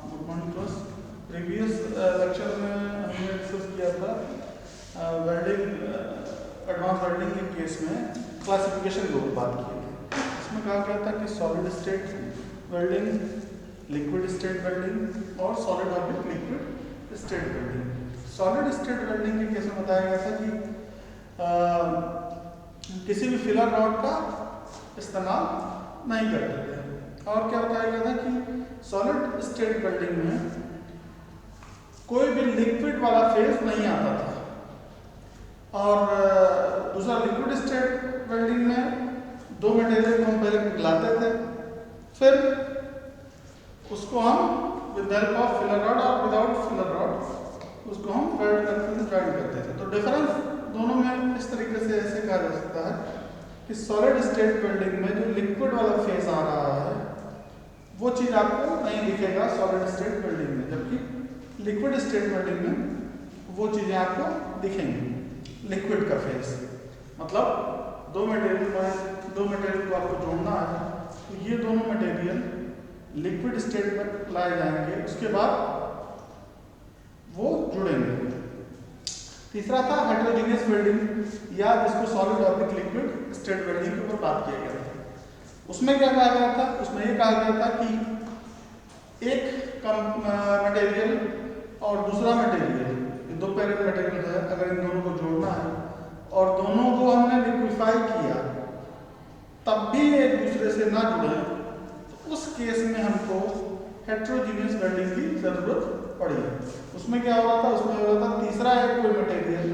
Good morning class. Previous lecture में हमने discuss किया था वेल्डिंग, एडवांस वेल्डिंग के केस में क्लासिफिकेशन के ऊपर बात की थी। इसमें कहा गया था कि solid state welding, liquid state welding और solid object liquid state welding. Solid state welding के केस में बताया गया था कि किसी भी फिलर रॉड का इस्तेमाल नहीं करते थे। और क्या बताया गया था कि सॉलिड स्टेट वेल्डिंग में कोई भी लिक्विड वाला फेज नहीं आता था। और दूसरा लिक्विड स्टेट वेल्डिंग में दो मटेरियल को हम पहले पिघलाते थे, फिर उसको हम with help of filler rod और विदाउट फिलर रॉड उसको हम वेल्ड करते थे, ज्वाइन करते थे। तो डिफरेंस दोनों में इस तरीके से ऐसे कहा जा सकता है कि सॉलिड स्टेट वेल्डिंग में जो लिक्विड वाला फेज आ रहा है वो चीज़ आपको नहीं दिखेगा सॉलिड स्टेट वेल्डिंग में, जबकि लिक्विड स्टेट वेल्डिंग में वो चीज़ें आपको दिखेंगी। लिक्विड का फेज मतलब दो मटेरियल को आपको जोड़ना है, तो ये दोनों मटेरियल लिक्विड स्टेट में लाए जाएंगे, उसके बाद वो जुड़ेंगे। तीसरा था हेटेरोजेनियस वेल्डिंग या जिसको solid object liquid state welding के ऊपर बात किया गया था। उसमें क्या कहा गया था? उसमें ये कहा गया था कि एक मटेरियल और दूसरा मटेरियल, दो पैरेलल मटेरियल है, अगर इन दोनों को जोड़ना है और दोनों को हमने लिक्विफाई किया तब भी एक दूसरे से ना जुड़े, तो उस केस में हमको हेटेरोजेनियस वेल्डिंग की जरूरत पड़ी। उसमें क्या हो रहा था? उसमें हो रहा था तीसरा एक कोई मटेरियल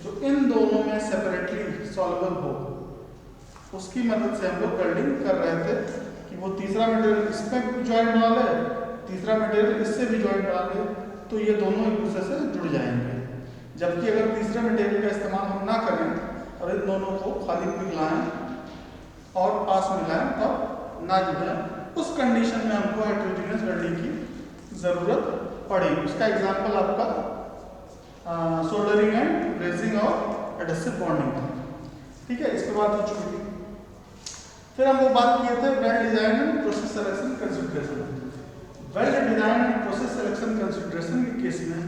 जो इन दोनों में सेपरेटली सॉल्युबल हो, उसकी मदद से हम लोग वेल्डिंग कर रहे थे कि वो तीसरा मटेरियल इसमें भी ज्वाइंट बना ले, तीसरा मटेरियल इससे भी ज्वाइंट बना ले, तो ये दोनों एक दूसरे से जुड़ जाएंगे। जबकि अगर तीसरे मटेरियल का इस्तेमाल हम ना करें और इन दोनों को खाली पिघलाएं और पास मिलाएं तब ना जुड़े, उस कंडीशन में हमको हेटेरोजेनियस वेल्डिंग की ज़रूरत पड़ी। उसका एग्जाम्पल आपका सोल्डरिंग एंड ब्रेजिंग और एडहेसिव बॉन्डिंग था। ठीक है, इसके बाद हो चुकी थी। फिर हम वो बात किए थे weld design and process selection consideration. Weld design and process selection consideration के केस में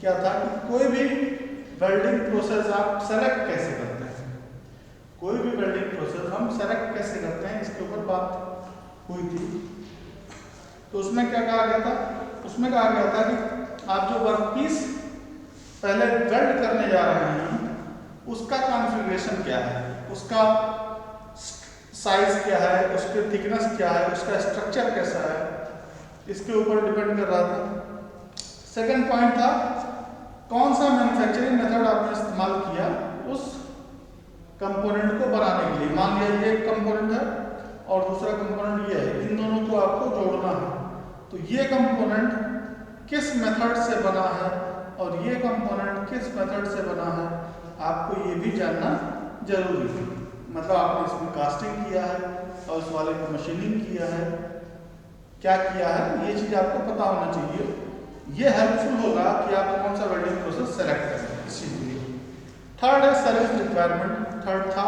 क्या था कि कोई भी वेल्डिंग प्रोसेस आप सेलेक्ट कैसे करते हैं, कोई भी वेल्डिंग प्रोसेस हम सेलेक्ट कैसे करते हैं, इसके ऊपर बात हुई थी। तो उसमें क्या कहा गया था? उसमें कहा गया था कि आप जो वर्कपीस पहले वेल्ड करने जा रहे हैं उसका कॉन्फ़िगरेशन क्या है, उसका साइज क्या है, उसके थिकनेस क्या है, उसका स्ट्रक्चर कैसा है, इसके ऊपर डिपेंड कर रहा था। सेकंड पॉइंट था कौन सा मैन्युफैक्चरिंग मेथड आपने इस्तेमाल किया उस कंपोनेंट को बनाने के लिए। मान लिया ये एक कंपोनेंट है और दूसरा कंपोनेंट ये है, इन दोनों को आपको जोड़ना है, तो ये कंपोनेंट किस मेथड से बना है और ये कंपोनेंट किस मेथड से बना है, आपको ये भी जानना जरूरी है। मतलब आपने इसमें कास्टिंग किया है और उस वाले को मशीनिंग किया है, क्या किया है, ये चीज़ आपको पता होना चाहिए। ये हेल्पफुल होगा कि आप कौन सा वेल्डिंग प्रोसेस सेलेक्ट करें इस चीज़ के लिए। थर्ड है सर्विस रिक्वायरमेंट। थर्ड था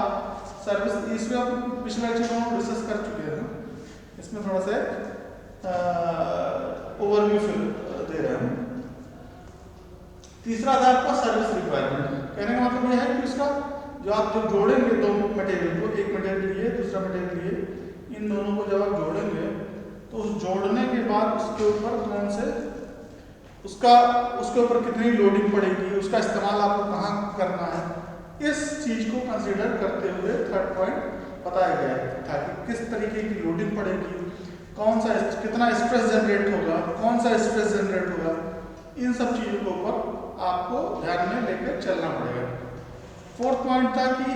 सर्विस, इसमें हम पिछले लेक्चर में डिस्कस कर चुके हैं, इसमें थोड़ा सा ओवरव्यू दे रहे हैं। तीसरा था आपका सर्विस रिक्वायरमेंट। कहने का मतलब यह है कि उसका जो आप जब जोड़ेंगे दो मटेरियल को, एक मटेरियल लिए दूसरा मटेरियल लिए, इन दोनों को जब आप जोड़ेंगे तो उस जोड़ने के बाद उसके ऊपर कौन से उसके ऊपर कितनी लोडिंग पड़ेगी, उसका इस्तेमाल आपको कहाँ करना है, इस चीज़ को कंसीडर करते हुए थर्ड पॉइंट बताया गया था कि किस तरीके की लोडिंग पड़ेगी, कौन सा कितना स्ट्रेस जनरेट होगा, कौन सा स्ट्रेस जनरेट होगा, इन सब चीज़ों के ऊपर आपको ध्यान में लेकर चलना पड़ेगा। फोर्थ पॉइंट था कि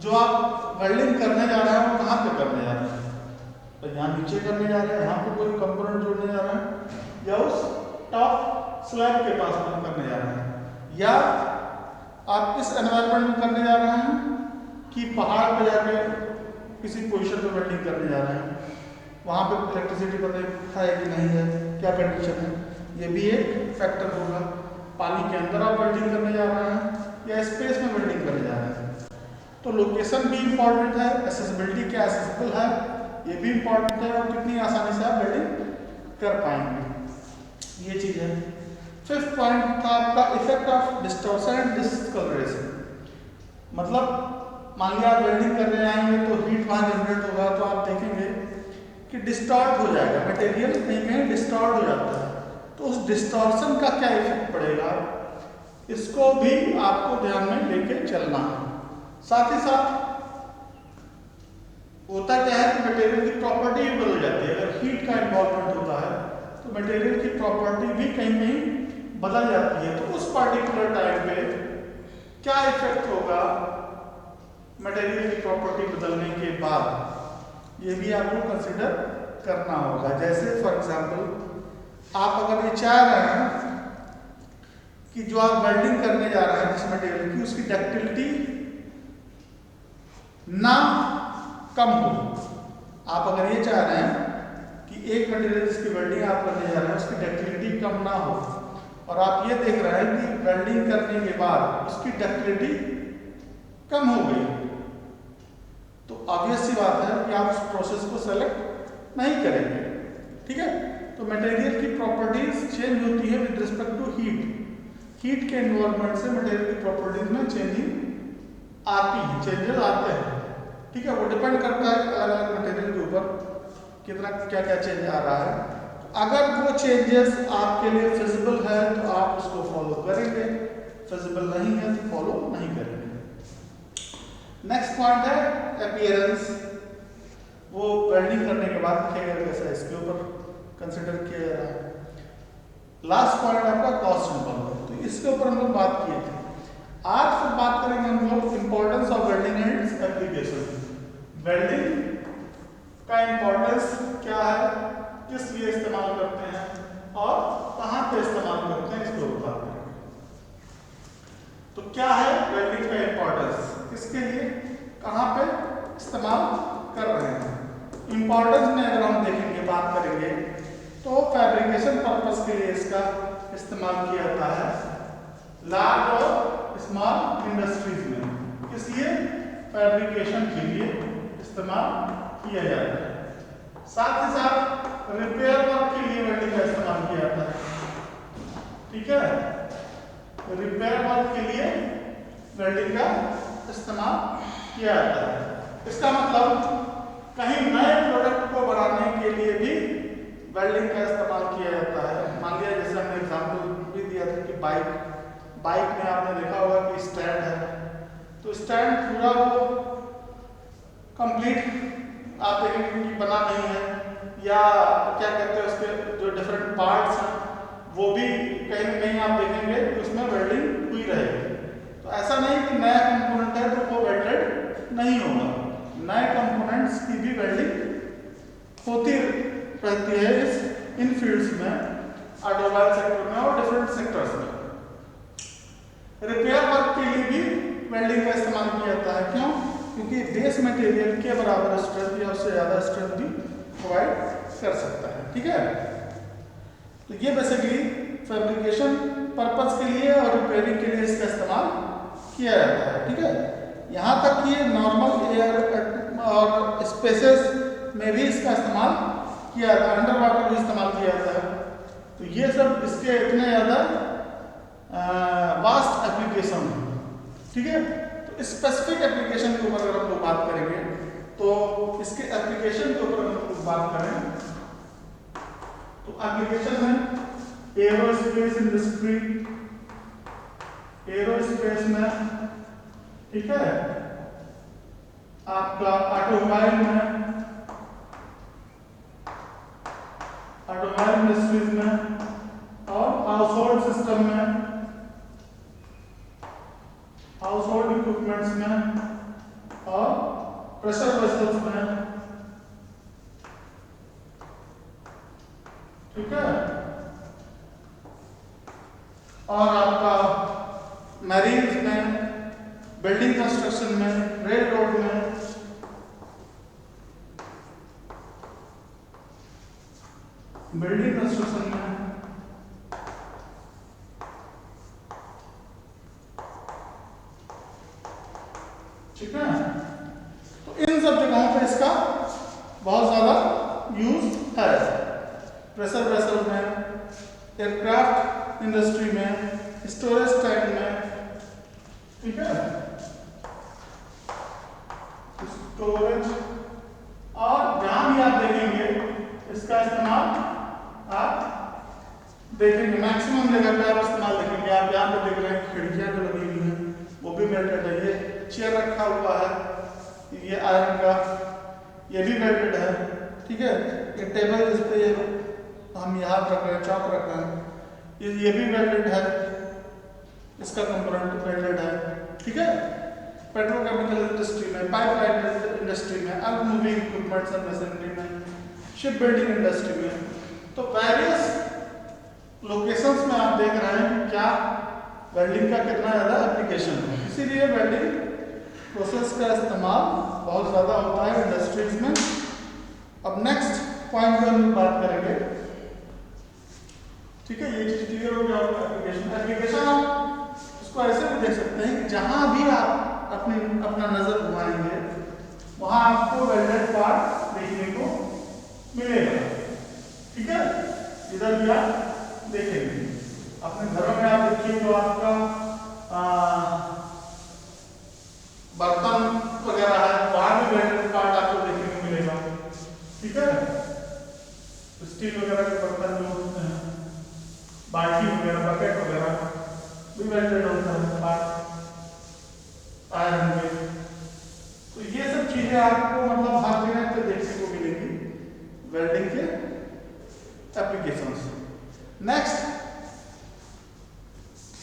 जो आप वेल्डिंग करने जा रहे हैं वो कहाँ पे करने जा रहे हैं, तो यहाँ नीचे करने जा रहे हैं, यहाँ पे कोई कंपोनेंट जोड़ने जा रहे हैं, या उस टॉप स्लैब के पास में करने जा रहे हैं, या आप इस एनवायरनमेंट में करने जा रहे हैं कि पहाड़ पे जाके किसी पोजीशन पे वेल्डिंग करने जा रहे हैं, वहाँ पे इलेक्ट्रिसिटी पता है कि नहीं है, क्या कंडीशन है, ये भी एक फैक्टर होगा। पानी के अंदर आप वेल्डिंग करने जा रहे हैं या स्पेस में वेल्डिंग करने जा रहे हैं, तो लोकेशन भी इम्पॉर्टेंट है, एक्सेसिबिलिटी क्या एक्सेसिबल है ये भी इम्पॉर्टेंट है, और कितनी आसानी से आप वेल्डिंग कर पाएंगे। ये चीज है। फिफ्थ पॉइंट था आपका effect of distortion and discolouration. मतलब मान लिया आप वेल्डिंग करने आएंगे तो हीट वहां जनरेट होगा, तो आप देखेंगे कि डिस्टॉर्ट हो जाएगा मटेरियल, कहीं कहीं डिस्टॉर्ट हो जाता है। तो उस डिस्टॉर्शन का क्या इफेक्ट पड़ेगा, इसको भी आपको ध्यान में लेके चलना है। साथ ही साथ होता क्या है कि मटेरियल की प्रॉपर्टी भी बदल जाती है। अगर हीट का इन्वॉल्वमेंट होता है तो मटेरियल की प्रॉपर्टी भी कहीं कहीं बदल जाती है। तो उस पर्टिकुलर टाइम पे क्या इफेक्ट होगा मटेरियल की प्रॉपर्टी बदलने के बाद, ये भी आपको कंसिडर करना होगा। जैसे फॉर एग्जांपल आप अगर ये चाह रहे हैं कि जो आप वेल्डिंग करने जा रहे हैं जिस मटेरियल की, उसकी डक्टिलिटी ना कम हो। आप अगर ये चाह रहे हैं कि एक मटेरियल जिसकी वेल्डिंग आप करने जा रहे हैं उसकी डक्टिलिटी कम ना हो, और आप ये देख रहे हैं कि वेल्डिंग करने के बाद उसकी डक्टिलिटी कम हो गई, तो ऑब्वियस सी बात है कि आप उस प्रोसेस को सेलेक्ट नहीं करेंगे। ठीक है, तो मटेरियल की प्रॉपर्टीज चेंज होती है with respect to heat. Heat के इन्वॉल्वमेंट से मटेरियल की प्रॉपर्टीज में चेंजिंग आती है, चेंजेस आते हैं। ठीक है, वो डिपेंड करता है अलग अलग मटेरियल के ऊपर कितना क्या क्या चेंज आ रहा है। अगर वो चेंजेस आपके लिए फिजिबल है तो आप उसको फॉलो करेंगे, फिजिबल नहीं है तो फॉलो नहीं करेंगे। नेक्स्ट पॉइंट है अपीयरेंस। वो वेल्डिंग करने के बाद दिखेगा कैसा, इसके ऊपर कंसिडर किया जा रहा है। लास्ट पॉइंट आपका कॉस्ट इन्वॉल्वमेंट, तो इसके ऊपर हम लोग बात किए थे। आज फिर बात करेंगे हम लोग importance of welding and its application. Welding का इंपॉर्टेंस क्या है, किस लिए इस्तेमाल करते हैं और कहां पे इस्तेमाल करते हैं, इसको बात करेंगे। तो क्या है वेल्डिंग का इंपॉर्टेंस, किसके लिए कहां पे इस्तेमाल कर रहे हैं। इंपॉर्टेंस में अगर हम देखेंगे, बात करेंगे, तो फैब्रिकेशन पर्पस के लिए इसका इस्तेमाल किया जाता है लार्ज और स्मॉल इंडस्ट्रीज में। किस लिए, फैब्रिकेशन के लिए इस्तेमाल किया जाता है। साथ ही साथ रिपेयर वर्क के लिए वेल्डिंग का इस्तेमाल किया जाता है। ठीक है, रिपेयर वर्क के लिए वेल्डिंग का इस्तेमाल किया जाता है। इसका मतलब कहीं नए प्रोडक्ट को बनाने के लिए भी वेल्डिंग का इस्तेमाल किया जाता है। मान लिया जैसे हमने एग्जांपल भी दिया था कि बाइक में आपने देखा होगा कि स्टैंड है, तो स्टैंड पूरा वो कंप्लीट आप देखेंगे कि बना नहीं है, या क्या कहते हैं उसके जो डिफरेंट पार्ट्स हैं वो भी कहीं न कहीं आप देखेंगे कि उसमें वेल्डिंग हुई रहेगी। तो ऐसा नहीं कि नया कंपोनेंट है तो वो वेल्डेड नहीं होगा, नए कंपोनेंट्स की भी वेल्डिंग होती रहती है इन फील्ड्स में, ऑटोमोबाइल सेक्टर में और डिफरेंट सेक्टर्स में। रिपेयर वर्क के लिए भी वेल्डिंग का इस्तेमाल किया जाता है। क्यों, क्योंकि बेस मटेरियल के बराबर स्ट्रेंथ या उससे ज़्यादा स्ट्रेंथ भी प्रोवाइड कर सकता है। ठीक है, तो ये बेसिकली फैब्रिकेशन पर्पस के लिए और रिपेयरिंग के लिए इसका इस्तेमाल किया जाता है। ठीक है, यहाँ तक कि नॉर्मल एयर और स्पेसेस में भी इसका इस्तेमाल किया जाता है, अंडर वाटर भी इस्तेमाल किया जाता है। तो ये सब इसके इतने ज़्यादा वास्ट एप्लीकेशन है। ठीक है, तो स्पेसिफिक एप्लीकेशन के ऊपर अगर हम लोग बात करेंगे, तो इसके एप्लीकेशन के ऊपर हम लोग बात करें तो एप्लीकेशन है एरोस्पेस इंडस्ट्री, एरोस्पेस में, ठीक है, आपका ऑटोमोबाइल में, ऑटोमोबाइल इंडस्ट्रीज में, और हाउस होल्ड सिस्टम में, हाउस होल्ड इक्विपमेंट्स में, और प्रेशर वेसल्स में। ठीक है, और आपका मैरीन्स में, बिल्डिंग कंस्ट्रक्शन में, रेल रोड में, बिल्डिंग कंस्ट्रक्शन में, ठीक है। तो इन सब जगहों पे इसका बहुत ज्यादा यूज है। प्रेशर वेसल में, एयरक्राफ्ट इंडस्ट्री में, स्टोरेज टैंक में, ठीक है, स्टोरेज, और जहां भी आप देखेंगे इसका इस्तेमाल आप देखेंगे, मैक्सिमम जगह पे आप इस्तेमाल देखेंगे। आप यहाँ पे देख रहे हैं खिड़कियां जो लगी हुई हैं वो भी वेल्डेड है। ये चेयर रखा हुआ है, ये आयरन का, ये भी वेल्डेड है, ठीक है। ये टेबल जिस पे हम यहाँ रख रहे हैं, चौक रख रहे हैं, ये भी वेल्डेड है, इसका कंपोनेंट वेल्डेड है, ठीक है। पेट्रोकेमिकल इंडस्ट्री में, पाइपलाइन इंडस्ट्री में, ऑटोमोबाइल इक्विपमेंट्स एंड मशीनरी में, शिप बिल्डिंग इंडस्ट्री में, तो वेरियस लोकेशंस में आप देख रहे हैं कि क्या वेल्डिंग का कितना ज़्यादा एप्लीकेशन है। इसीलिए वेल्डिंग प्रोसेस का इस्तेमाल बहुत ज़्यादा होता है इंडस्ट्रीज में। अब नेक्स्ट पॉइंट पर हम बात करेंगे, ठीक है। ये चीज क्लियर हो गया आपका एप्लीकेशन आप इसको ऐसे भी देख सकते हैं कि जहां भी आप अपना नजर घुमाएंगे वहां आपको वेल्डेड पार्ट देखने को मिलेगा, ठीक है। इधर भी आप देखेंगे, अपने घरों में आप देखिए जो आपका बर्तन वगैरह है वहां भी वेल्डेड पार्ट आपको देखने को मिलेगा, ठीक है। स्टील वगैरह के बर्तन जो होते हैं, बाल्टी वगैरह, बकेट वगैरह भी वेल्डेड होता है पार्ट आयरन में। तो ये सब चीजें आपको मतलब हर जगह पे देखने को मिलेगी वेल्डिंग के एप्लीकेशंस। नेक्स्ट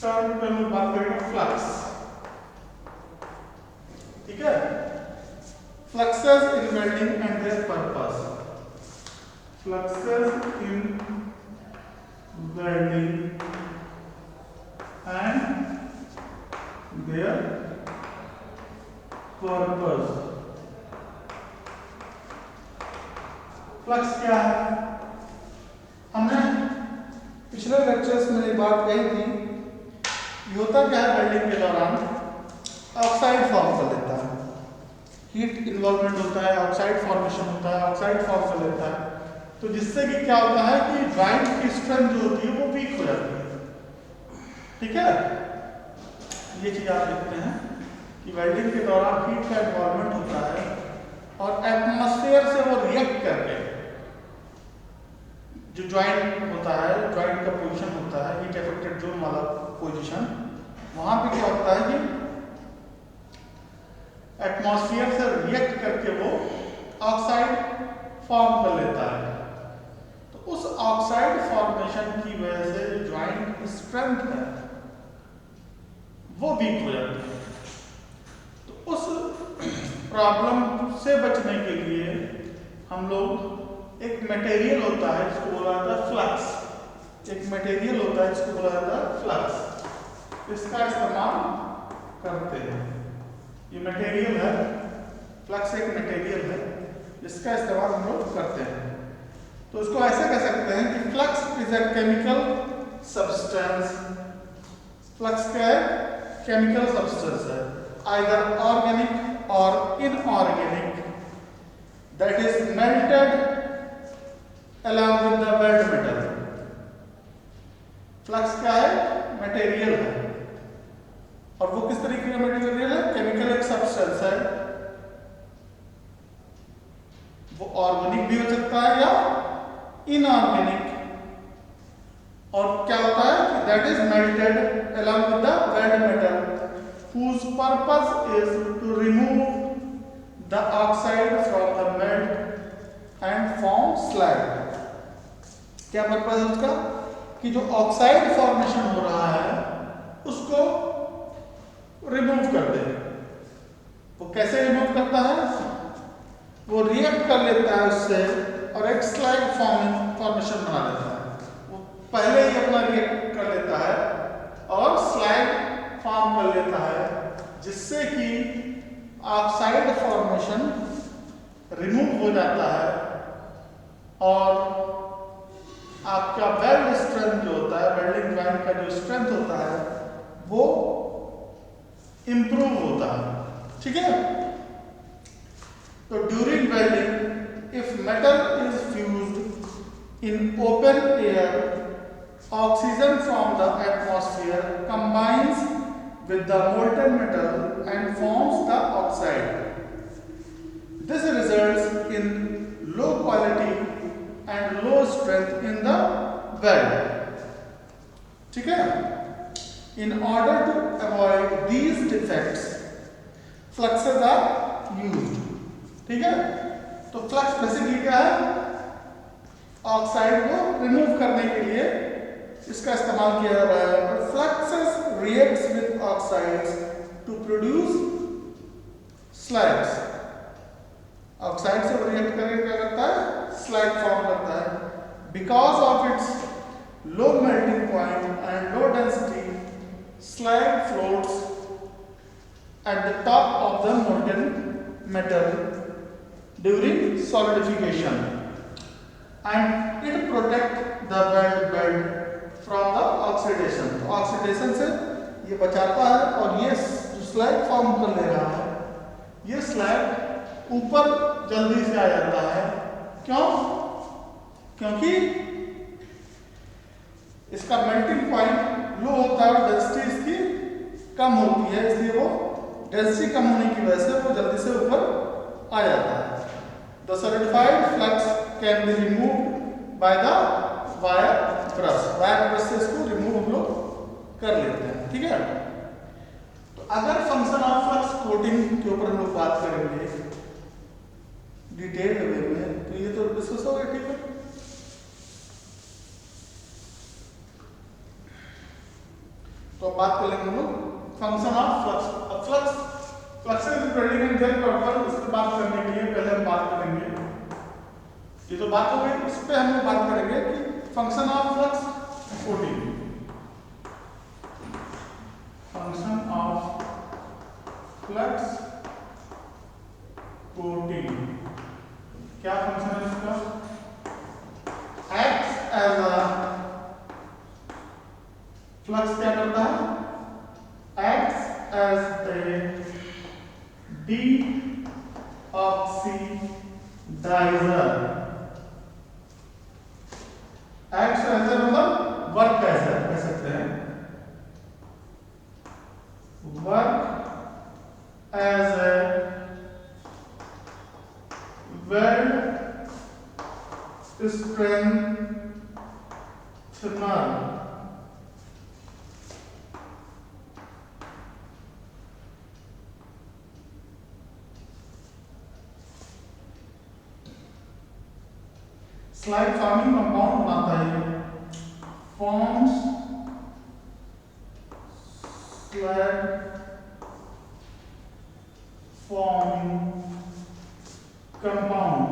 टर्म पे हम बात करेंगे फ्लक्स, ठीक है। Fluxes in welding and there purpose, fluxes in welding and there purpose. Flux क्या है? हमने पिछले लेक्चर्स में एक बात कही थी, ये होता क्या है, वेल्डिंग के दौरान ऑक्साइड फॉर्म कर लेता है, हीट इन्वॉल्वमेंट होता है, ऑक्साइड फॉर्मेशन होता है, ऑक्साइड फॉर्म कर लेता है। तो जिससे कि क्या होता है कि ज्वाइंट की स्ट्रेंथ जो होती है वो वीक हो जाती है, ठीक है। ये चीज आप देखते हैं कि वेल्डिंग के दौरान हीट का इन्वॉल्वमेंट होता है और एटमॉस्फेयर से वो रिएक्ट करके जो ज्वाइंट होता है, ज्वाइंट का पोजीशन होता है, हीट अफेक्टेड जोन वाला पोजीशन, वहां पे क्या होता है कि एटमॉस्फेयर से रिएक्ट करके वो ऑक्साइड फॉर्म कर लेता है। तो उस ऑक्साइड फॉर्मेशन की वजह से जो ज्वाइंट की स्ट्रेंथ है वो वीक हो जाती है। तो उस प्रॉब्लम से बचने के लिए हम लोग, एक मटेरियल होता है जिसको बोला जाता है फ्लक्स, एक मटेरियल होता है जिसको बोला जाता है फ्लक्स, इसका इस्तेमाल करते हैं। ये मटेरियल है, फ्लक्स एक मटेरियल है जिसका इस्तेमाल हम लोग करते हैं। तो इसको ऐसे कह सकते हैं कि flux is a chemical substance. Flux क्या है? केमिकल सब्सटेंस है, आइदर ऑर्गेनिक और inorganic, that is melted along with the weld metal। Flux क्या है? मटेरियल है, और वो किस तरीके का मटेरियल है? केमिकल एक सब्सटेंस है, वो ऑर्गेनिक भी हो सकता है या इनऑर्गेनिक। और क्या होता है कि that is melted along with the weld metal whose purpose is to remove the oxide from the melt and form slag। क्या पर्पज है उसका? कि जो ऑक्साइड फॉर्मेशन हो रहा है उसको रिमूव कर दे। वो कैसे रिमूव करता है? वो रिएक्ट कर लेता है उससे और एक स्लैग फॉर्मेशन बना लेता है। वो पहले ही अपना रिएक्ट कर लेता है और स्लैग फॉर्म कर लेता है, जिससे कि ऑक्साइड फॉर्मेशन रिमूव हो जाता है और आपका वेल्ड स्ट्रेंथ जो होता है, वेल्डिंग ज्वाइंट का जो स्ट्रेंथ होता है वो इंप्रूव होता है, ठीक है। तो during welding if metal is fused in open air oxygen from the atmosphere combines with the molten metal and forms the oxide. This results in low quality and low strength in the weld. ठीक है? In order to avoid these defects, fluxes are used. ठीक है? तो flux basically क्या है? Oxide को remove करने के लिए इसका इस्तेमाल किया जा रहा है. Fluxes reacts with oxides to produce slags. Oxide से रिएक्ट करके क्या करता है? स्लैग फॉर्म करता है. Because of its low melting point and low density, slag floats at the top of the molten metal during solidification, and it protects the weld bed from the oxidation. तो oxidation से ये बचाता है और ये जो स्लैग फॉर्म कर ले रहा है, ये स्लैग ऊपर जल्दी से आ जाता है. क्यों? क्योंकि इसका मेल्टिंग पॉइंट लो होता है और डेंसिटी इसकी कम होती है, इसलिए वो डेंसिटी कम होने की वजह से वो जल्दी से ऊपर आ जाता है. The solidified flux can be removed by the wire brush. Wire brush से इसको रिमूव हम लोग कर लेते हैं. ठीक है? तो अगर फंक्शन ऑफ फ्लक्स कोटिंग के ऊपर हम लोग बात करेंगे डिटेल्ड वे में, तो ये तो डिस्कस हो गया. ठीक है? तो बात कर लेंगे हम लोग फंक्शन ऑफ फ्लक्स. अब fluxes depending on their property, इसकी बात करने के लिए पहले हम बात करेंगे, ये तो बात हो गई, इस पे हम लोग बात करेंगे कि function of flux coating. Function of flux coating क्या फंक्शन है इसका? एक्ट एज अ फ्लक्स क्या करता है? Acts as a deoxidiser. Acts as a मतलब वर्क कह सकते हैं. Work as a weld strengthener. Slide forming compound बनाता है. Forms slide forming compound.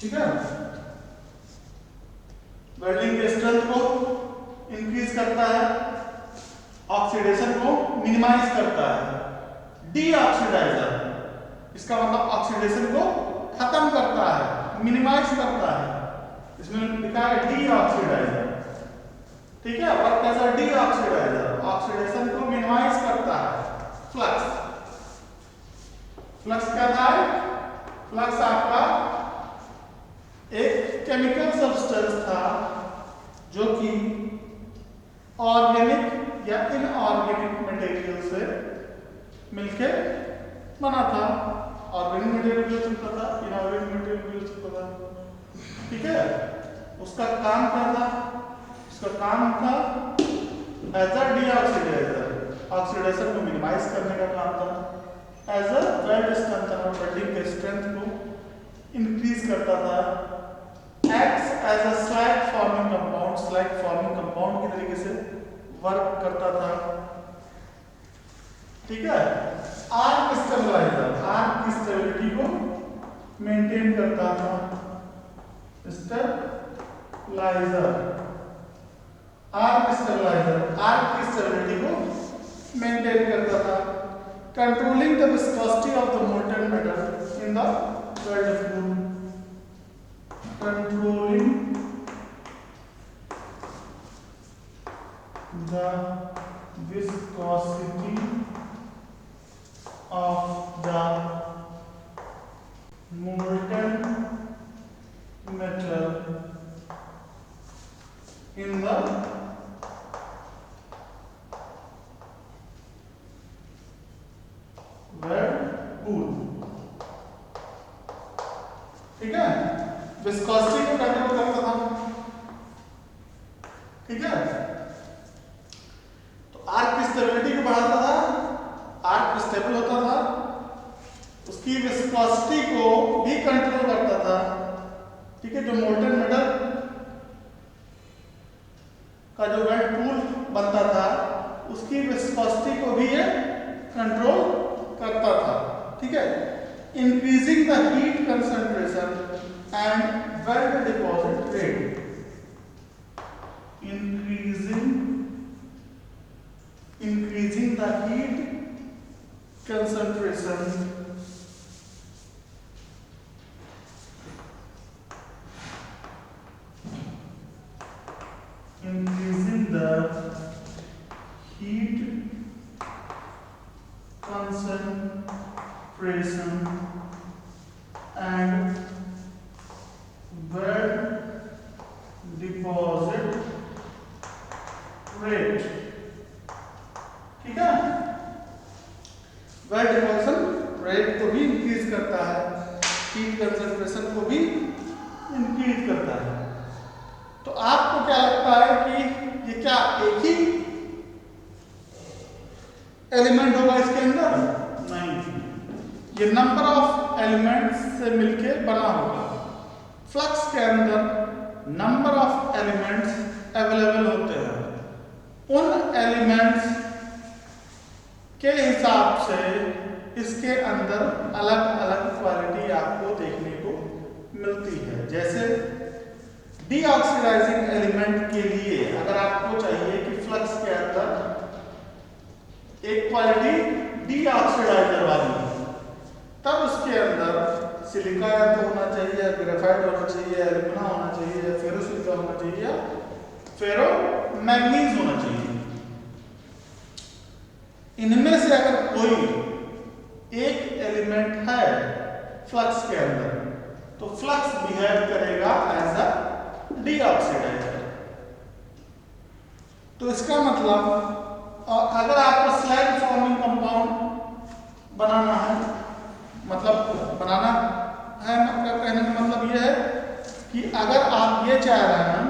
ठीक है? वेल्डिंग के स्ट्रेंथ को इंक्रीज करता है, ऑक्सीडेशन को मिनिमाइज करता है. डीऑक्सीडाइजर इसका मतलब ऑक्सीडेशन को खत्म करता है, मिनिमाइज करता है. इसमें लिखा है डीऑक्सीडाइजर. ठीक है? Work as a deoxidiser, oxidation को मिनिमाइज करता है. फ्लक्स क्या था? फ्लक्स आपका एक केमिकल सब्सटेंस था जो कि ऑर्गेनिक या इनऑर्गेनिक मटेरियल से मिलके बना था. ऑर्गेनिक मटेरियल भी हो सकता था, इनऑर्गेनिक मटेरियल भी हो सकता था. ठीक है? उसका काम क्या था? उसका काम था एज अ डीऑक्सीडाइजर, ऑक्सीडेशन को मिनिमाइज करने का काम था. As a weld strengthener, welding के स्ट्रेंथ को इंक्रीज करता था. Acts as a slag forming compound, slag forming compound की तरीके से वर्क करता था. ठीक है? आर्क स्टेबलाइजर, आर्क की स्टेबिलिटी को मेंटेन करता था. स्टेबलाइजर, आर्क स्टेबलाइजर आर्क की स्टेबिलिटी को मेंटेन करता था. Controlling the viscosity of the molten metal in the weld fluid. Controlling the viscosity of the molten metal in the whirlpool। ठीक है, विस्कोसिटी को कंट्रोल करता था। ठीक है, तो आर्क की स्टेबिलिटी को बढ़ाता था, आर्क स्टेबल होता था, उसकी विस्कोसिटी को भी कंट्रोल करता था। ठीक है, जो मोल्टन मेटल का जो व्हर्लपूल बनता था उसकी विस्कोसिटी को भी ये कंट्रोल करता था। ठीक है, increasing the heat concentration and weld deposit rate, increasing the heat concentration increasing the heat concentration and weld deposit rate। ठीक है, वेल्ड डिपोजिशन रेट को भी इंक्रीज करता है, हीट कंसंट्रेशन को भी इंक्रीज करता है। तो आपको क्या लगता है कि ये क्या एक ही एलिमेंट होगा इसके अंदर? नहीं, ये नंबर ऑफ एलिमेंट्स से मिलके बना होगा। फ्लक्स के अंदर नंबर ऑफ एलिमेंट्स अवेलेबल होते हैं, उन एलिमेंट्स के हिसाब से इसके अंदर अलग अलग क्वालिटी आपको देखने को मिलती है। जैसे डीऑक्सीडाइजिंग एलिमेंट के लिए अगर आपको चाहिए कि फ्लक्स के अंदर एक क्वालिटी डीऑक्सीडाइजर वाली, तब उसके अंदर सिलिका या तो होना चाहिए, या ग्रेफाइट होना चाहिए, या एल्यूमिना होना चाहिए, या फेरोसिलिका होना चाहिए, या फेरोमैग्नीज होना चाहिए। इनमें से अगर कोई एक एलिमेंट है फ्लक्स के अंदर तो फ्लक्स बिहेव करेगा एज अ डीऑक्सीडाइजर। तो इसका मतलब अगर आपको स्लैग फॉर्मिंग कंपाउंड बनाना है, मतलब बनाना है, मतलब कहने का मतलब यह है कि अगर आप ये चाह रहे हैं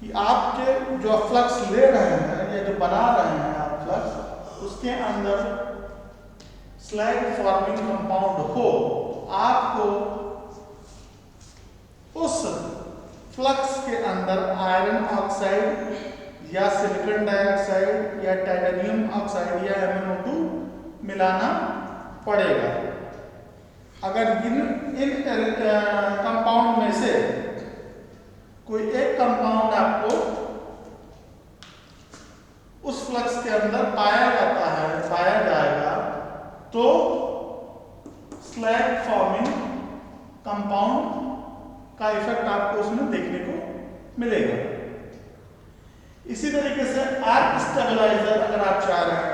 कि आपके जो फ्लक्स ले रहे हैं या जो बना रहे हैं आप फ्लक्स, उसके अंदर स्लैग फॉर्मिंग कंपाउंड हो, आपको उस फ्लक्स के अंदर आयरन ऑक्साइड या सिलिकॉन डाइऑक्साइड या टाइटेनियम ऑक्साइड या MnO2 मिलाना पड़ेगा। अगर इन कंपाउंड में से कोई एक कंपाउंड आपको उस फ्लक्स के अंदर पाया जाएगा तो स्लैग फॉर्मिंग कंपाउंड का इफेक्ट आपको उसमें देखने को मिलेगा। इसी तरीके से आर्क स्टेबलाइजर अगर आप चाह रहे हैं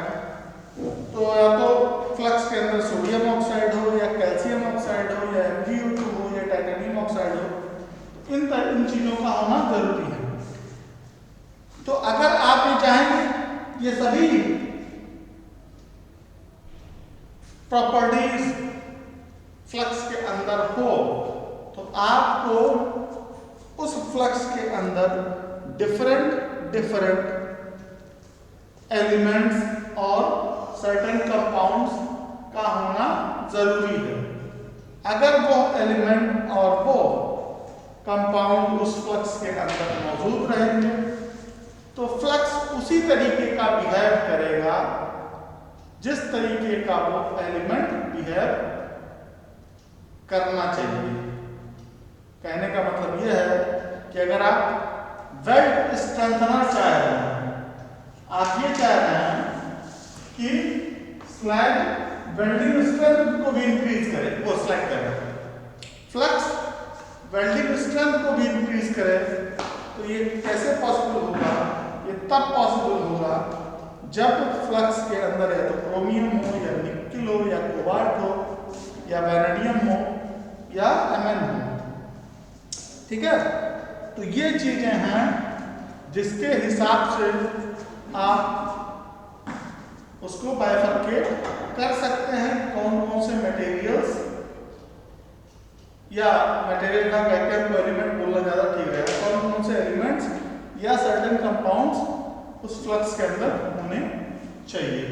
तो या तो फ्लक्स के अंदर सोडियम ऑक्साइड हो, या कैल्शियम ऑक्साइड हो, या MgO2 हो, या टाइटेनियम ऑक्साइड हो, इन चीजों का होना जरूरी है। तो अगर आप ये चाहेंगे ये सभी प्रॉपर्टीज फ्लक्स के अंदर हो, तो आपको उस फ्लक्स के अंदर डिफरेंट एलिमेंट्स और सर्टेन कंपाउंड्स का होना जरूरी है। अगर वो एलिमेंट और वो कंपाउंड उस फ्लक्स के अंदर मौजूद रहेंगे तो फ्लक्स उसी तरीके का बिहेव करेगा जिस तरीके का वो एलिमेंट बिहेव करना चाहिए। कहने का मतलब यह है कि अगर आप वेल्ड स्ट्रेंथनर चाह रहे हैं, आप ये चाह रहे हैं कि स्लैग वेल्डिंग स्ट्रेंथ को भी इंक्रीज करे, वो स्लैग करे, फ्लक्स वेल्डिंग स्ट्रेंथ को भी इंक्रीज करे, तो ये कैसे पॉसिबल होगा? ये तब पॉसिबल होगा जब फ्लक्स के अंदर या तो क्रोमियम हो, या निकेल हो, या कोबाल्ट हो, या वैनेडियम हो, या Mn हो। ठीक है, तो ये चीजें हैं जिसके हिसाब से आप उसको बाइफरकेट कर सकते हैं कौन कौन से मटेरियल्स, या मटेरियल ना कहकर हमको एलिमेंट बोलना ज़्यादा ठीक रहेगा, कौन कौन से एलिमेंट्स या सर्टेन कंपाउंड्स उस फ्लक्स के अंदर होने चाहिए।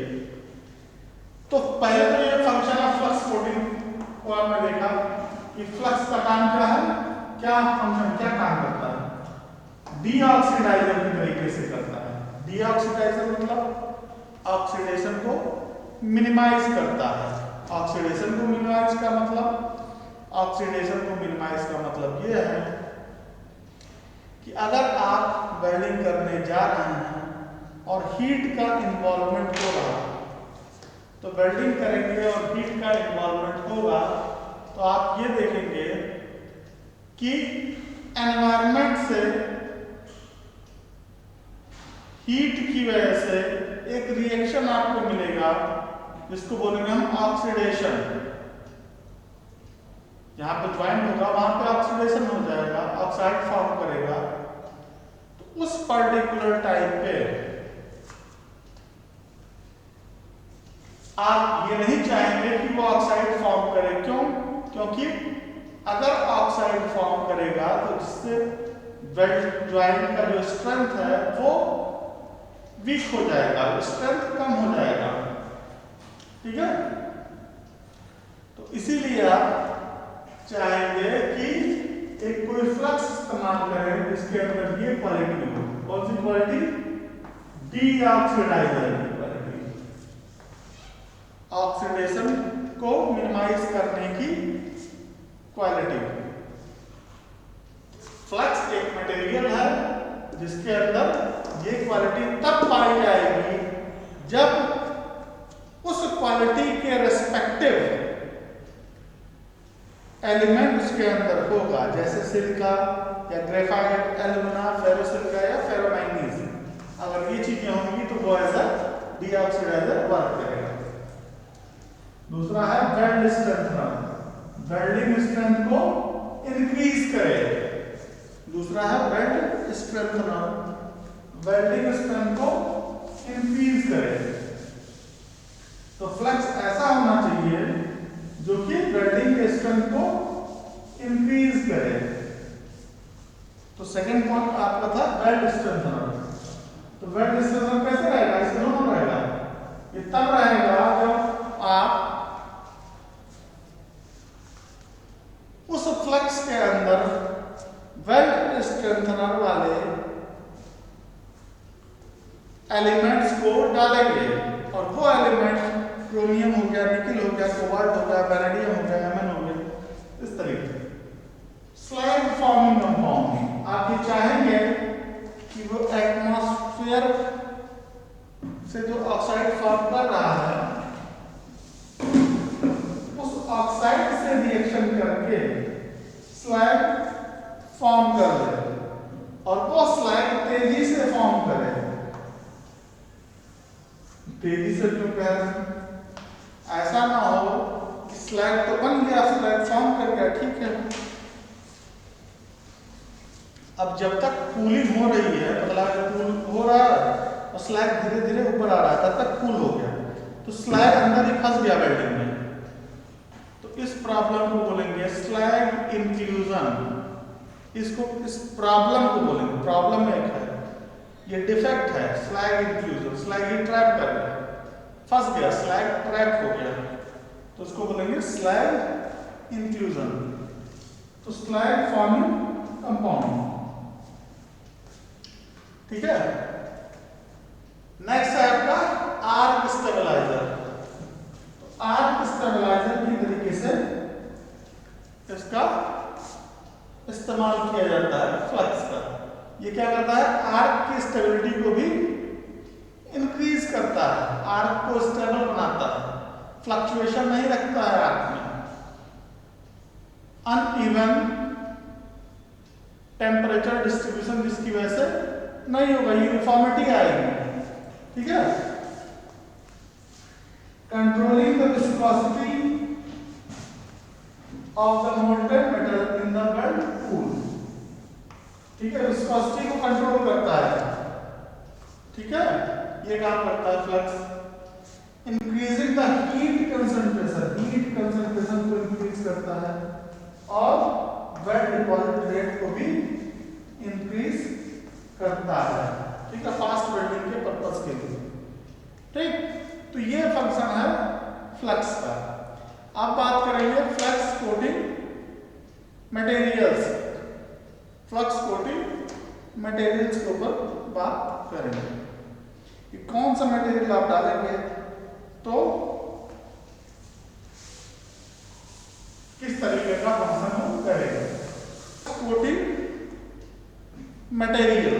तो पहले तो ये फंक्शन ऑफ फ्लक्स कोडिंग को आपने देखा कि फ्लक्स का काम क्या है, क्या फंक्शन क्या काम करता है, डीऑक्सीडाइजर की तरीके से करता है। डीऑक्सीडाइजर मतलब ऑक्सीडेशन को मिनिमाइज करता है। ऑक्सीडेशन को मिनिमाइज का मतलब, ऑक्सीडेशन को मिनिमाइज का मतलब ये है कि अगर आप वेल्डिंग करने जा रहे हैं और हीट का इन्वॉल्वमेंट हो रहा है, तो वेल्डिंग करेंगे और हीट का इन्वॉल्वमेंट होगा तो आप ये देखेंगे कि एनवायरनमेंट से हीट की वजह से एक रिएक्शन आपको मिलेगा जिसको बोलेंगे हम ऑक्सीडेशन। जहां पे ज्वाइंट होगा वहां पे ऑक्सीडेशन हो जाएगा, ऑक्साइड फॉर्म करेगा। तो उस पर्टिकुलर टाइम पे आप ये नहीं चाहेंगे कि वो ऑक्साइड फॉर्म करे। क्यों? क्योंकि अगर ऑक्साइड फॉर्म करेगा तो जिससे वेल्ड ज्वाइंट का जो स्ट्रेंथ है वो वीक हो जाएगा, स्ट्रेंथ कम हो जाएगा। ठीक है, तो इसीलिए आप चाहेंगे कि एक कोई फ्लक्स इस्तेमाल करें जिसके अंदर ये क्वालिटी हो। कौन सी क्वालिटी? डीऑक्सीडाइजर की क्वालिटी, ऑक्सीडेशन को मिनिमाइज करने की क्वालिटी। फ्लक्स एक मटेरियल है जिसके अंदर ये क्वालिटी तब पाई जाएगी जब उस क्वालिटी के रेस्पेक्टिव एलिमेंट उसके अंदर होगा, जैसे सिलिका या ग्रेफाइट, एल्यूमिना, फेरोसिलिका या फेरोमैंगनीज। अगर ये चीजें होंगी तो वो ऐसा डीऑक्सीडाइजर वर्क करेगा। दूसरा है वेल्ड स्ट्रेंथनर, वेल्डिंग स्ट्रेंथ को इंक्रीज करे। दूसरा है वेल्ड स्ट्रेंथनर, वेल्डिंग स्ट्रेंथ को इंक्रीज करे। तो फ्लक्स ऐसा होना चाहिए जो कि वेल्डिंग के स्ट्रेंथ को इंक्रीज करे। तो सेकंड पॉइंट आपका था वेल्ड स्ट्रेंथनर। तो वेल्ड स्ट्रेंथनर कैसे रहेगा? इस दोनों रहेगा। ये तब रहेगा जब आप उस फ्लक्स के अंदर वेल्ड स्ट्रेंथनर वाले एलिमेंट्स को डालेंगे, और वो एलिमेंट्स क्रोमियम हो गया, निकल हो गया, कोबाल्ट हो गया, वैनेडियम हो गया, एमएन हो गया, इस तरीके से स्लैग फॉर्मिंग कंपाउंड। आप ये चाहेंगे कि वो एटमॉस्फेयर से जो ऑक्साइड फॉर्म कर रहा है उस ऑक्साइड से रिएक्शन करके स्लैग फॉर्म कर ले, और वो स्लैग तेजी से फॉर्म करे। तेजी से क्यों कह रहे हैं? ऐसा ना हो कि स्लैग तो बन गया, स्लैग फॉर्म कर गया, ठीक है, अब जब तक कूलिंग हो रही है, मतलब कूल हो रहा है और स्लैग धीरे धीरे ऊपर आ रहा है, तब तक कूल हो गया, तो स्लैग अंदर ही फंस गया वेल्डिंग में। तो इस प्रॉब्लम को बोलेंगे स्लैग इंक्लूजन। इसको इस प्रॉब्लम को बोलेंगे, प्रॉब्लम एक है, ये डिफेक्ट है, स्लैग इंक्लूजन। स्लैग ही ट्रैप कर गया, फंस गया, स्लैग ट्रैप हो गया, तो उसको बोलेंगे स्लैग इंक्लूजन। तो स्लैग फॉर्मिंग कंपाउंड, ठीक है। नेक्स्ट है आपका आर्क स्टेबलाइजर। तो आर्क स्टेबलाइजर की तरीके से इसका इस्तेमाल किया जाता है फ्लक्स का। ये क्या करता है? आर्क की स्टेबिलिटी को भी इंक्रीज करता है, आर्क को स्टेबल बनाता है, फ्लक्चुएशन नहीं रखता है आर्क में, अनइवन टेम्परेचर डिस्ट्रीब्यूशन जिसकी वजह से नहीं होगा, यूनिफॉर्मिटी आएगी, ठीक है। Controlling the viscosity of the molten metal in the weld pool, ठीक है, विस्कोसिटी को कंट्रोल करता है। ठीक है, ये काम करता है flux. Increasing the heat concentration को इंक्रीज करता है और वेट डिपॉजिट रेट को भी इंक्रीज करता है, ठीक है, फास्ट वेल्डिंग के पर्पस के लिए। ठीक, तो ये फंक्शन है फ्लक्स का। अब बात करेंगे flux coating materials, flux coating materials के ऊपर बात करेंगे कि कौन सा मटेरियल आप डालेंगे तो किस तरीके का फंक्शन हम करेंगे। Coating material,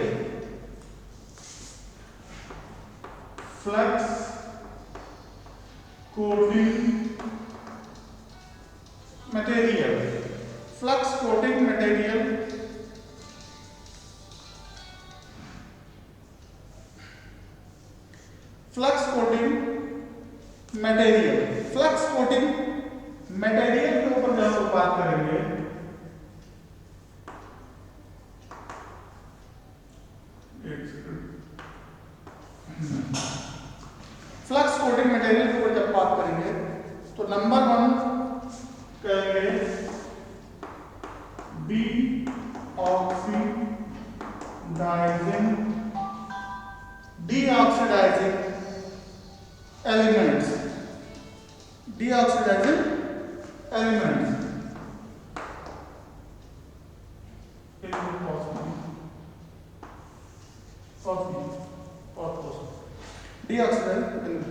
flux coating material, flux coating material flux coating material, flux coating material के ऊपर जब हम बात करेंगे फ्लक्स कोटिंग मटेरियल के ऊपर जब बात करेंगे तो नंबर 1 कहेंगे B deoxidising elements, deoxidising elements deoxidising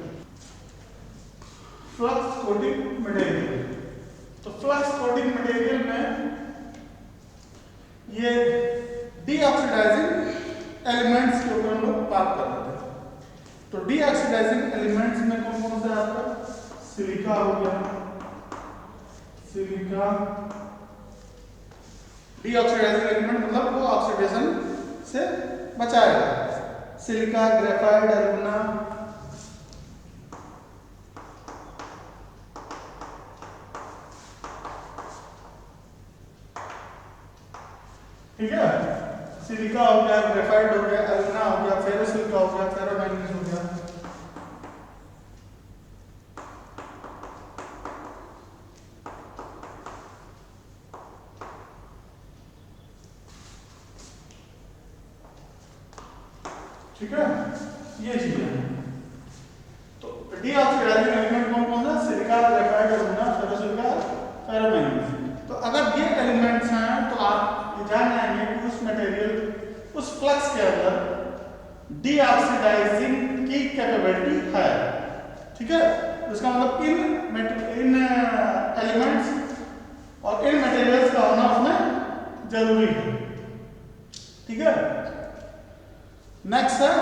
flux coating material. तो फ्लक्स कोटिंग मटेरियल में ये डीऑक्सीडाइजिंग एलिमेंट्स के ऊपर हम लोग बात कर रहे थे। तो डीऑक्सीडाइजिंग एलिमेंट्स में कौन कौन से आता है? सिलिका हो गया, सिलिका डीऑक्सीडाइजिंग एलिमेंट मतलब वो ऑक्सीडेशन से बचाएगा। सिलिका, ग्रेफाइट, एल्यूमिना, ठीक है, सिलिका हो गया, ग्रेफाइट हो गया, एल्यूमिना हो गया, फेरोसिलिका हो गया, फेरोमैंगनीज हो गया। ठीक है, ये चीजें हैं। तो डीऑक्सीडाइजिंग एलिमेंट कौन कौन सा? Silica, graphite, alumina, ferrosilica, ferromanganese. तो अगर ये एलिमेंट्स हैं तो आप ये जान जाएंगे कि उस मटेरियल, उस फ्लक्स के अंदर डीऑक्सीडाइजिंग की कैपेबिलिटी है। ठीक है, इसका मतलब इन एलिमेंट्स और इन मटेरियल्स का होना उसमें जरूरी है। ठीक है, नेक्स्ट है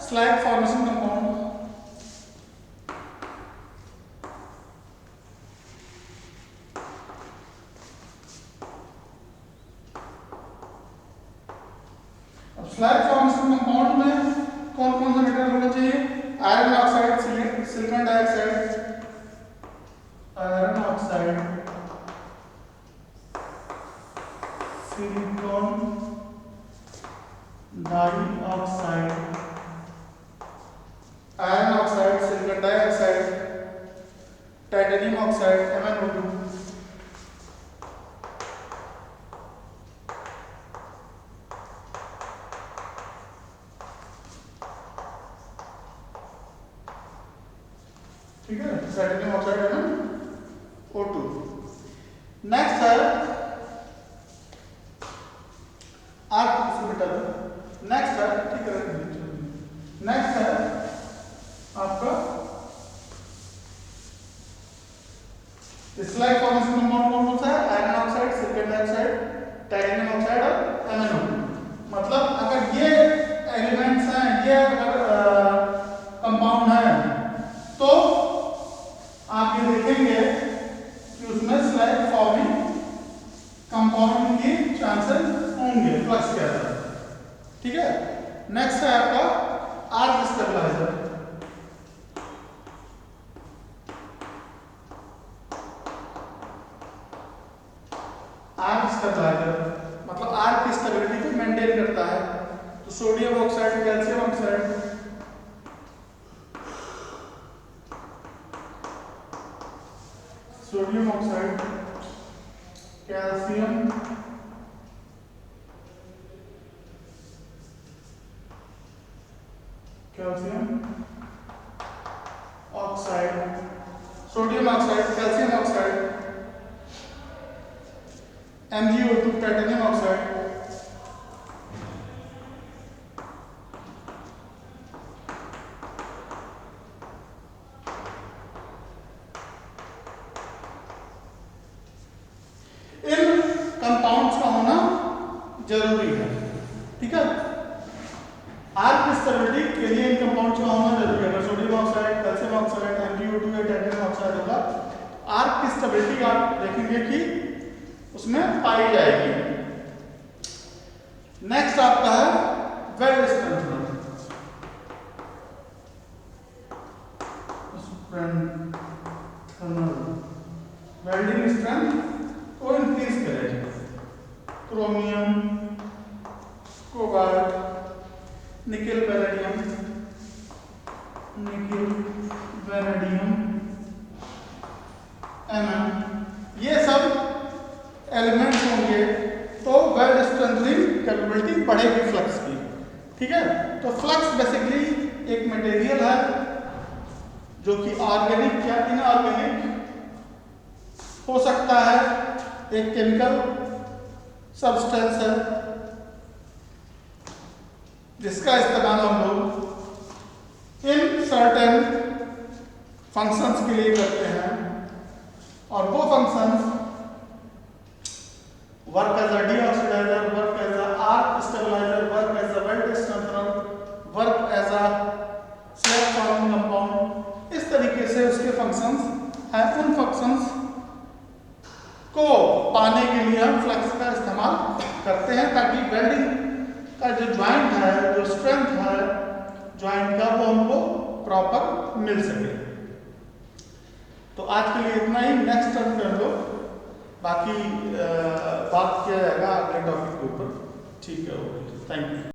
स्लैग फॉर्मेशन कंपाउंड। अब स्लैग फॉर्मेशन कंपाउंड में कौन कौन सा मटेरियल होना चाहिए? Iron oxide, silicon dioxide, iron oxide, silicon dioxide, iron oxide, silicon dioxide, titanium oxide, MnO2। ठीक है, टाइटेनियम ऑक्साइड MnO2। नेक्स्ट है नेक्स्ट है, ठीक है, नेक्स्ट है आपका स्लैग फॉर्मेशन कंपाउंड कौन कौन सा है? Iron oxide, silicon dioxide, titanium oxide और MnO2। मतलब अगर ये एलिमेंट्स हैं, ये अगर कंपाउंड है तो आप ये देखेंगे कि उसमें स्लैग फॉर्मिंग कंपाउंड की चांसेस होंगे फ्लक्स के अंदर। ठीक है, नेक्स्ट है आपका आर्क स्टेबलाइजर। आर्क स्टेबलाइजर मतलब आर्क की स्टेबिलिटी को मेंटेन करता है। तो sodium oxide, calcium oxide, sodium oxide, calcium oxide, sodium oxide, calcium oxide, MgO2 titanium oxide, इन कंपाउंड्स का होना जरूरी है। ठीक है, आर्क स्टेबिलिटी के लिए इन कंपाउंड्स का होना जरूरी है। अगर sodium oxide, calcium oxide, MgO2 या टाइटेनियम ऑक्साइड होगा, आर्क की स्टेबिलिटी आप देखेंगे कि उसमें पाई जाएगी। नेक्स्ट आपका है वेल्ड स्ट्रेंथनर। वेल्डिंग स्ट्रेंथ को इंक्रीज करेगा। क्रोमियम, कोबाल्ट, निकेल वेनेडियम, ये सब एलिमेंट्स होंगे तो वेल्ड स्ट्रेंथनिंग कैपेबिलिटी बढ़ेगी फ्लक्स की। ठीक है, तो फ्लक्स बेसिकली एक मटेरियल है जो कि ऑर्गेनिक या इनऑर्गेनिक हो सकता है, एक केमिकल सब्सटेंस है जिसका इस्तेमाल हम लोग इन सर्टेन फंक्शंस के लिए करते हैं, और वो functions work as a deoxidiser, work as a arc stabiliser, work as a weld strengthener, work as a slab forming compound. इस तरीके से उसके फंक्शंस हैं। उन फंक्शंस को पाने के लिए हम फ्लक्स का इस्तेमाल करते हैं ताकि वेल्डिंग का जो ज्वाइंट है, जो स्ट्रेंथ है ज्वाइंट का, वो हमको प्रॉपर मिल सके। तो आज के लिए इतना ही। नेक्स्ट टर्म कर लो, बाकी बात किया जाएगा अगले टॉपिक के ऊपर। ठीक है, ओके, थैंक यू।